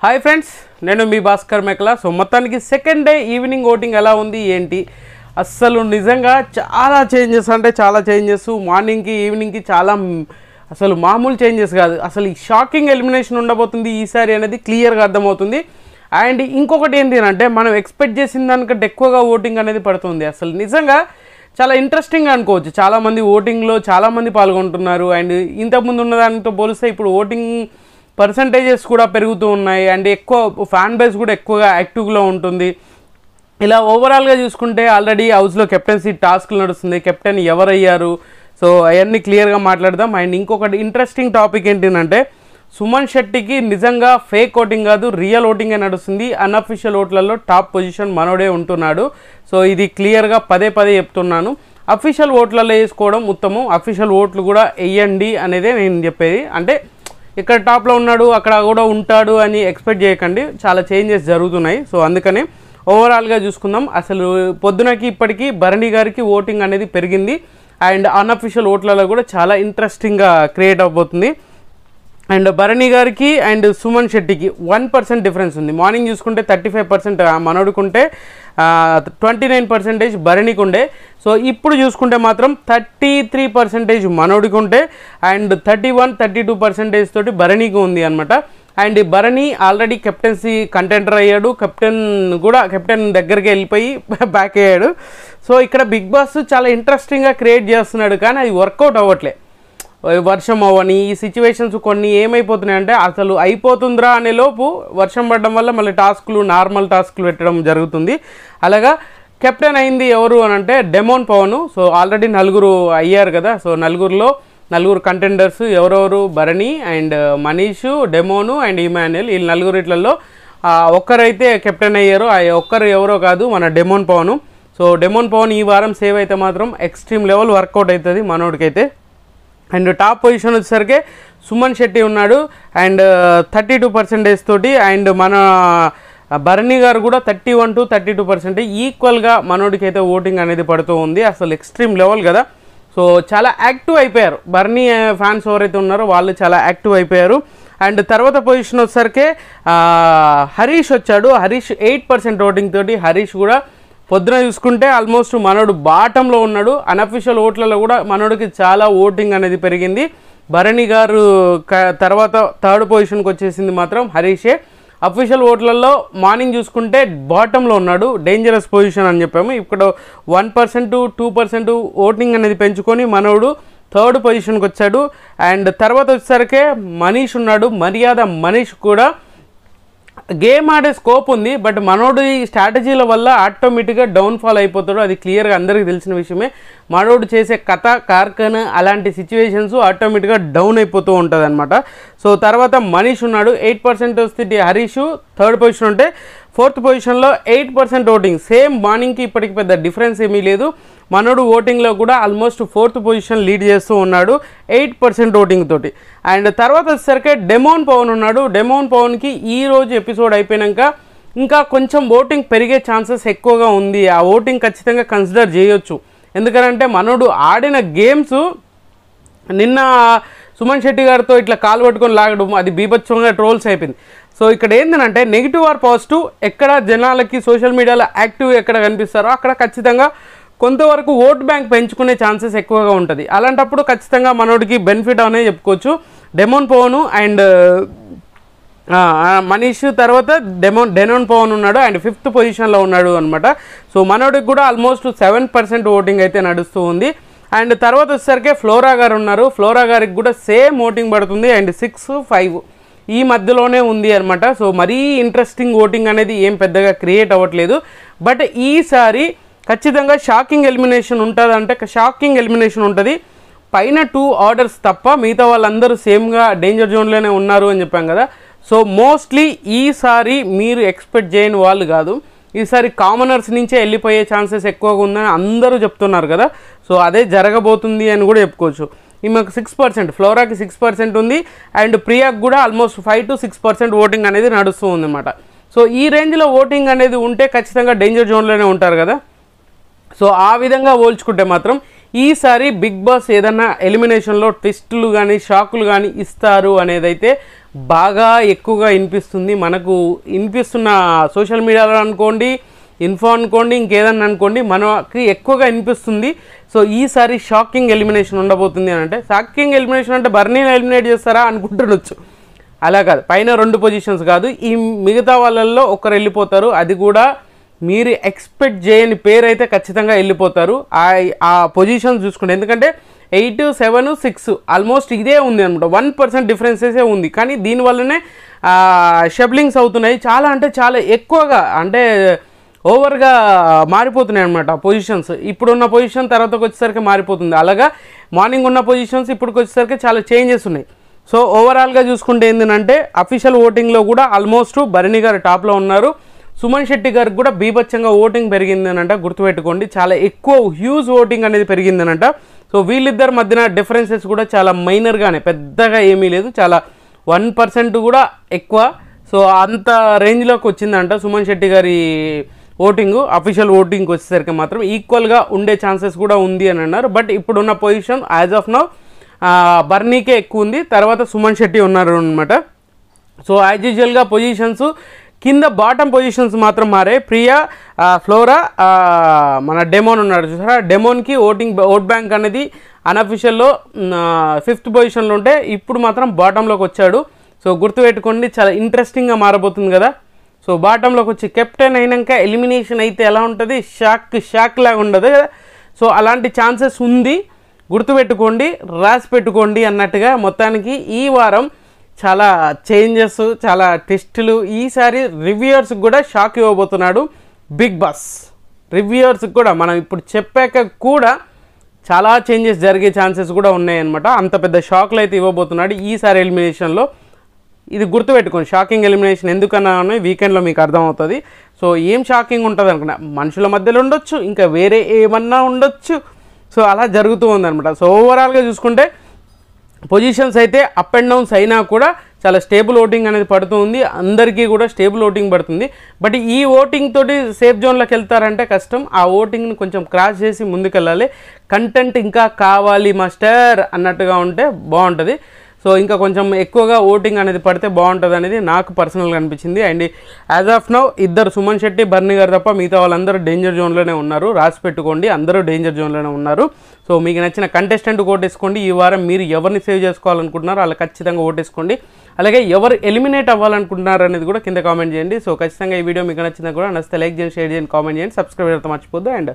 Hi friends, నేను మీ Bhaskar మెకలా. So మొత్తానికి second day evening voting ఎలా ఉంది ఏంటి, అస్సలు నిజంగా చాలా చేంజెస్ అంటే చాలా చేంజెస్. మార్నింగ్కి ఈవినింగ్కి చాలా అసలు మామూలు చేంజెస్ కాదు, అసలు ఈ షాకింగ్ ఎలిమినేషన్ ఉండబోతుంది ఈసారి అనేది క్లియర్గా అర్థమవుతుంది. అండ్ ఇంకొకటి ఏంటి అంటే మనం ఎక్స్పెక్ట్ చేసిన దానికంటే ఎక్కువగా ఓటింగ్ అనేది పడుతుంది. అసలు నిజంగా చాలా ఇంట్రెస్టింగ్ అనుకోవచ్చు. చాలామంది ఓటింగ్లో చాలామంది పాల్గొంటున్నారు. అండ్ ఇంతకుముందు ఉన్న దానితో పోలిస్తే ఇప్పుడు ఓటింగ్ పర్సంటేజెస్ కూడా పెరుగుతూ ఉన్నాయి. అండ్ ఎక్కువ ఫ్యాన్ బేస్ కూడా ఎక్కువగా యాక్టివ్గా ఉంటుంది. ఇలా ఓవరాల్గా చూసుకుంటే ఆల్రెడీ హౌస్లో కెప్టెన్సీ టాస్క్లు నడుస్తుంది. కెప్టెన్ ఎవరయ్యారు, సో అవన్నీ క్లియర్గా మాట్లాడదాం. అండ్ ఇంకొకటి ఇంట్రెస్టింగ్ టాపిక్ ఏంటంటే సుమన్ శెట్టికి నిజంగా ఫేక్ ఓటింగ్ కాదు, రియల్ ఓటింగే నడుస్తుంది. అన్అఫీషియల్ ఓట్లలో టాప్ పొజిషన్ మనోడే ఉంటున్నాడు. సో ఇది క్లియర్గా పదే చెప్తున్నాను. అఫీషియల్ ఓట్లలో వేసుకోవడం ఉత్తమం, అఫీషియల్ ఓట్లు కూడా వేయండి అనేదే నేను చెప్పేది. అంటే ఇక్కడ టాప్లో ఉన్నాడు అక్కడ కూడా ఉంటాడు అని ఎక్స్పెక్ట్ చేయకండి, చాలా చేంజెస్ జరుగుతున్నాయి. సో అందుకనే ఓవరాల్గా చూసుకుందాం. అసలు పొద్దునకి ఇప్పటికీ భరణి గారికి ఓటింగ్ అనేది పెరిగింది. అండ్ అన్అఫీషియల్ ఓట్లలో కూడా చాలా ఇంట్రెస్టింగ్గా క్రియేట్ అవబోతుంది. అండ్ భరణి గారికి అండ్ సుమన్ శెట్టికి 1% డిఫరెన్స్ ఉంది. మార్నింగ్ చూసుకుంటే 35% మనోడుకుంటే 29% భరణికి ఉండే. సో ఇప్పుడు చూసుకుంటే మాత్రం 33% మనోడికి ఉంటే అండ్ 31-32% తోటి భరణికి ఉంది అనమాట. And Bharani already captaincy contender అయ్యాడు. కెప్టెన్ దగ్గరికి వెళ్ళిపోయి బ్యాక్ అయ్యాడు. సో ఇక్కడ బిగ్ బాస్ చాలా ఇంట్రెస్టింగ్గా క్రియేట్ చేస్తున్నాడు, కానీ అది వర్కౌట్ అవ్వట్లే. వర్షం అవ్వని ఈ సిచ్యువేషన్స్ కొన్ని ఏమైపోతున్నాయంటే అసలు అయిపోతుందిరా అనే లోపు వర్షం పడడం వల్ల మళ్ళీ నార్మల్ టాస్క్లు పెట్టడం జరుగుతుంది. అలాగా కెప్టెన్ అయింది ఎవరు అని అంటే డెమోన్ పవన్. సో ఆల్రెడీ 4 అయ్యారు కదా. సో నలుగురు కంటెండర్స్ ఎవరెవరు, Bharani and Manish, Demon and Emmanuel. ఈ 4 ఇట్లలో ఒక్కరైతే కెప్టెన్ అయ్యారు. ఆ ఒక్కరు ఎవరో కాదు, మన demon Pavan. So demon Pavan ఈ వారం సేవ్ అయితే మాత్రం ఎక్స్ట్రీమ్ లెవెల్ వర్కౌట్ అవుతుంది మనోడికైతే. అండ్ టాప్ పొజిషన్ వచ్చేసరికి సుమన్ శెట్టి ఉన్నాడు అండ్ 32% తోటి. అండ్ మన భరణి గారు కూడా 31-32% ఈక్వల్గా మనోడికి అయితే ఓటింగ్ అనేది పడుతూ ఉంది. అసలు ఎక్స్ట్రీమ్ లెవెల్ కదా. సో చాలా యాక్టివ్ అయిపోయారు భరణి ఫ్యాన్స్ ఎవరైతే ఉన్నారో వాళ్ళు చాలా యాక్టివ్ అయిపోయారు. అండ్ తర్వాత పొజిషన్ వచ్చేసరికి హరీష్ వచ్చాడు. హరీష్ 8% ఓటింగ్ తోటి. హరీష్ కూడా పొద్దున చూసుకుంటే ఆల్మోస్ట్ మనోడు బాటంలో ఉన్నాడు. అన్అఫీషియల్ ఓట్లలో కూడా మనోడికి చాలా ఓటింగ్ అనేది పెరిగింది. భరణి గారు తర్వాత 3rd పొజిషన్కి వచ్చేసింది మాత్రం హరీషే. అఫీషియల్ ఓట్లలో మార్నింగ్ చూసుకుంటే బాటంలో ఉన్నాడు, డేంజరస్ పొజిషన్ అని చెప్పాము. ఇక్కడ 1-2% ఓటింగ్ అనేది పెంచుకొని మనోడు 3rd పొజిషన్కి వచ్చాడు. అండ్ తర్వాత వచ్చేసరికి మనీష్ ఉన్నాడు. మనీష్ కూడా గేమ్ ఆడే స్కోప్ ఉంది, బట్ మనోడు ఈ స్ట్రాటజీల వల్ల ఆటోమేటిక్గా డౌన్ఫాల్ అయిపోతాడు. అది క్లియర్గా అందరికీ తెలిసిన విషయమే. మనోడు చేసే కథ కార్ఖాన అలాంటి సిచ్యువేషన్స్ ఆటోమేటిక్గా డౌన్ అయిపోతూ ఉంటుంది అనమాట. సో తర్వాత మనీష్ ఉన్నాడు. 8% వస్తుంది. హరీష్ 3rd పొజిషన్ ఉంటే 4th పొజిషన్లో 8% ఓటింగ్. సేమ్ మార్నింగ్కి ఇప్పటికి పెద్ద డిఫరెన్స్ ఏమీ లేదు. మనోడు ఓటింగ్లో కూడా ఆల్మోస్ట్ 4th పొజిషన్ లీడ్ చేస్తూ ఉన్నాడు 8% ఓటింగ్ తోటి. అండ్ తర్వాత వచ్చేసరికి డెమోన్ పవన్ ఉన్నాడు. డెమోన్ పవన్కి ఈరోజు ఎపిసోడ్ అయిపోయాక ఇంకా కొంచెం ఓటింగ్ పెరిగే ఛాన్సెస్ ఎక్కువగా ఉంది. ఆ ఓటింగ్ ఖచ్చితంగా కన్సిడర్ చేయొచ్చు. ఎందుకంటే మనోడు ఆడిన గేమ్స్ నిన్న సుమన్ శెట్టి గారితో ఇట్లా కాలు పట్టుకొని లాగడం అది బీభత్సంగా ట్రోల్స్ అయిపోయింది. సో ఇక్కడ ఏంటంటే నెగిటివ్ ఆర్ పాజిటివ్ ఎక్కడ జనాలకి సోషల్ మీడియాలో యాక్టివ్ ఎక్కడ కనిపిస్తారో అక్కడ ఖచ్చితంగా కొంతవరకు ఓట్ బ్యాంక్ పెంచుకునే ఛాన్సెస్ ఎక్కువగా ఉంటుంది. అలాంటప్పుడు ఖచ్చితంగా మనోడికి బెనిఫిట్ అనే చెప్పుకోవచ్చు. డెమోన్ పవన్ అండ్ మనీష్ తర్వాత డెమోన్ పవన్ ఉన్నాడు అండ్ 5th పొజిషన్లో ఉన్నాడు అనమాట. సో మనోడికి కూడా ఆల్మోస్ట్ 7% ఓటింగ్ అయితే నడుస్తూ ఉంది. అండ్ తర్వాత వచ్చేసరికి ఫ్లోరా గారు ఉన్నారు. ఫ్లోరా గారికి కూడా సేమ్ ఓటింగ్ పడుతుంది అండ్ 6-5 ఈ మధ్యలోనే ఉంది అనమాట. సో మరీ ఇంట్రెస్టింగ్ ఓటింగ్ అనేది ఏం పెద్దగా క్రియేట్ అవ్వట్లేదు. బట్ ఈసారి ఖచ్చితంగా షాకింగ్ ఎలిమినేషన్ ఉంటుంది. అంటే షాకింగ్ ఎలిమినేషన్ ఉంటుంది. పైన 2 ఆర్డర్స్ తప్ప మిగతా వాళ్ళందరూ సేమ్గా డేంజర్ జోన్లోనే ఉన్నారు అని చెప్పాం కదా. సో మోస్ట్లీ ఈసారి మీరు ఎక్స్పెక్ట్ చేయని వాళ్ళు కాదు, ఈసారి కామనర్స్ నుంచే వెళ్ళిపోయే ఛాన్సెస్ ఎక్కువగా ఉందని అందరూ చెప్తున్నారు కదా. సో అదే జరగబోతుంది అని కూడా చెప్పుకోవచ్చు. ఈమెకు 6%, ఫ్లోరాకి 6% ఉంది అండ్ ప్రియాకి కూడా ఆల్మోస్ట్ 5-6% ఓటింగ్ అనేది నడుస్తూ ఉందన్నమాట. సో ఈ రేంజ్లో ఓటింగ్ అనేది ఉంటే ఖచ్చితంగా డేంజర్ జోన్లోనే ఉంటారు కదా. సో ఆ విధంగా పోల్చుకుంటే మాత్రం ఈసారి బిగ్ బాస్ ఏదన్నా ఎలిమినేషన్లో ట్విస్టులు కానీ షాకులు కానీ ఇస్తారు అనేదైతే బాగా ఎక్కువగా వినిపిస్తుంది. మనకు వినిపిస్తున్న సోషల్ మీడియాలో అనుకోండి, ఇన్ఫో అనుకోండి, ఇంకేదన్నా అనుకోండి, మనకి ఎక్కువగా వినిపిస్తుంది. సో ఈసారి షాకింగ్ ఎలిమినేషన్ ఉండబోతుంది అని అంటే, షాకింగ్ ఎలిమినేషన్ అంటే బర్నీని ఎలిమినేట్ చేస్తారా అనుకుంటుండొచ్చు. అలా కాదు, పైన 2 పొజిషన్స్ కాదు, ఈ మిగతా వాళ్ళల్లో ఒకరు వెళ్ళిపోతారు. అది కూడా మీరు ఎక్స్పెక్ట్ చేయని పేరు అయితే ఖచ్చితంగా వెళ్ళిపోతారు ఆ పొజిషన్ చూసుకుంటే. ఎందుకంటే 8, 7, 6 ఆల్మోస్ట్ ఇదే ఉంది అనమాట, 1% డిఫరెన్సెసే ఉంది. కానీ దీనివల్లనే షబ్లింగ్స్ అవుతున్నాయి, చాలా అంటే చాలా ఎక్కువగా, అంటే ఓవర్గా మారిపోతున్నాయి అనమాట పొజిషన్స్. ఇప్పుడున్న పొజిషన్ తర్వాతకు వచ్చేసరికి మారిపోతుంది. అలాగా మార్నింగ్ ఉన్న పొజిషన్స్ ఇప్పటికి వచ్చేసరికి చాలా చేంజెస్ ఉన్నాయి. సో ఓవరాల్గా చూసుకుంటే ఏంటంటే అఫీషియల్ ఓటింగ్లో కూడా ఆల్మోస్ట్ భరణి గారు టాప్లో ఉన్నారు. సుమన్ శెట్టి గారికి కూడా బీభత్సంగా ఓటింగ్ పెరిగిందనంట, గుర్తుపెట్టుకోండి. చాలా ఎక్కువ హ్యూజ్ ఓటింగ్ అనేది పెరిగిందనంట. సో వీళ్ళిద్దరి మధ్యన డిఫరెన్సెస్ కూడా చాలా మైనర్గానే, పెద్దగా ఏమీ లేదు, చాలా 1% కూడా ఎక్కువ. సో అంత రేంజ్లోకి వచ్చిందంట సుమన్ శెట్టి గారి ఓటింగ్. అఫీషియల్ ఓటింగ్కి వచ్చేసరికి మాత్రం ఈక్వల్గా ఉండే ఛాన్సెస్ కూడా ఉంది అని అన్నారు. బట్ ఇప్పుడున్న పొజిషన్ యాజ్ ఆఫ్ నౌ బర్నీకే ఎక్కువ ఉంది, తర్వాత సుమన్ శెట్టి ఉన్నారు అనమాట. సో యాజ్ యూజువల్గా పొజిషన్స్ కింద బాటమ్ పొజిషన్స్ మాత్రం మారే. ప్రియా, ఫ్లోరా, మన డెమోన్ ఉన్నాడు చూసారా, డెమోన్కి ఓట్ బ్యాంక్ అనేది అన్అఫీషియల్లో 5th పొజిషన్లో ఉంటే ఇప్పుడు మాత్రం బాటంలోకి వచ్చాడు. సో గుర్తుపెట్టుకోండి, చాలా ఇంట్రెస్టింగ్గా మారబోతుంది కదా. సో బాటంలోకి వచ్చి కెప్టెన్ అయినాక ఎలిమినేషన్ అయితే ఎలా ఉంటుంది, షాక్ లాగా ఉండదు కదా. సో అలాంటి ఛాన్సెస్ ఉంది, గుర్తుపెట్టుకోండి, రాసి పెట్టుకోండి అన్నట్టుగా. మొత్తానికి ఈ వారం చాలా చేంజెస్, చాలా టెస్టులు. ఈసారి రివ్యూయర్స్కి కూడా షాక్ ఇవ్వబోతున్నాడు బిగ్ బాస్. రివ్యూయర్స్కి కూడా మనం ఇప్పుడు చెప్పాక కూడా చాలా చేంజెస్ జరిగే ఛాన్సెస్ కూడా ఉన్నాయన్నమాట. అంత పెద్ద షాక్లు అయితే ఇవ్వబోతున్నాడు ఈసారి ఎలిమినేషన్లో. ఇది గుర్తుపెట్టుకోండి, షాకింగ్ ఎలిమినేషన్ ఎందుకన్నా వీకెండ్లో మీకు అర్థమవుతుంది. సో ఏం షాకింగ్ ఉంటుంది అనుకున్నా, మనుషుల మధ్యలో ఉండొచ్చు, ఇంకా వేరే ఏమన్నా ఉండొచ్చు. సో అలా జరుగుతూ ఉందన్నమాట. సో ఓవరాల్గా చూసుకుంటే పొజిషన్స్ అయితే అప్ అండ్ డౌన్స్ అయినా కూడా చాలా స్టేబుల్ ఓటింగ్ అనేది పడుతుంది, అందరికీ కూడా స్టేబుల్ ఓటింగ్ పడుతుంది. బట్ ఈ ఓటింగ్ తోటి సేఫ్ జోన్లోకి వెళ్తారంటే కష్టం. ఆ ఓటింగ్ని కొంచెం క్రాస్ చేసి ముందుకెళ్ళాలి. కంటెంట్ ఇంకా కావాలి మాస్టర్ అన్నట్టుగా ఉంటే బాగుంటుంది. సో ఇంకా కొంచెం ఎక్కువగా ఓటింగ్ అనేది పడితే బాగుంటుంది అనేది నాకు పర్సనల్గా అనిపించింది. అండ్ యాజ్ ఆఫ్ నౌ ఇద్దరు సుమన్ శెట్టి, బర్నీ గారు తప్ప మిగతా వాళ్ళందరూ డేంజర్ జోన్లోనే ఉన్నారు. రాసి పెట్టుకోండి, అందరూ డేంజర్ జోన్లోనే ఉన్నారు. సో మీకు నచ్చిన కంటెస్టెంట్ ఓటేసుకోండి. ఈ వారం మీరు ఎవరిని సేవ్ చేసుకోవాలనుకుంటున్నారో అలా ఖచ్చితంగా ఓటేసుకోండి. అలాగే ఎవరు ఎలిమినేట్ అవ్వాలనుకుంటున్నారు అనేది కూడా కింద కామెంట్ చేయండి. సో ఖచ్చితంగా ఈ వీడియో మీకు నచ్చిందా కూడా నచ్చితే లైక్ చేయండి, షేర్ చేయండి, కామెంట్ చేయండి, సబ్స్క్రైబ్ అయితే మర్చిపోద్దు. అండ్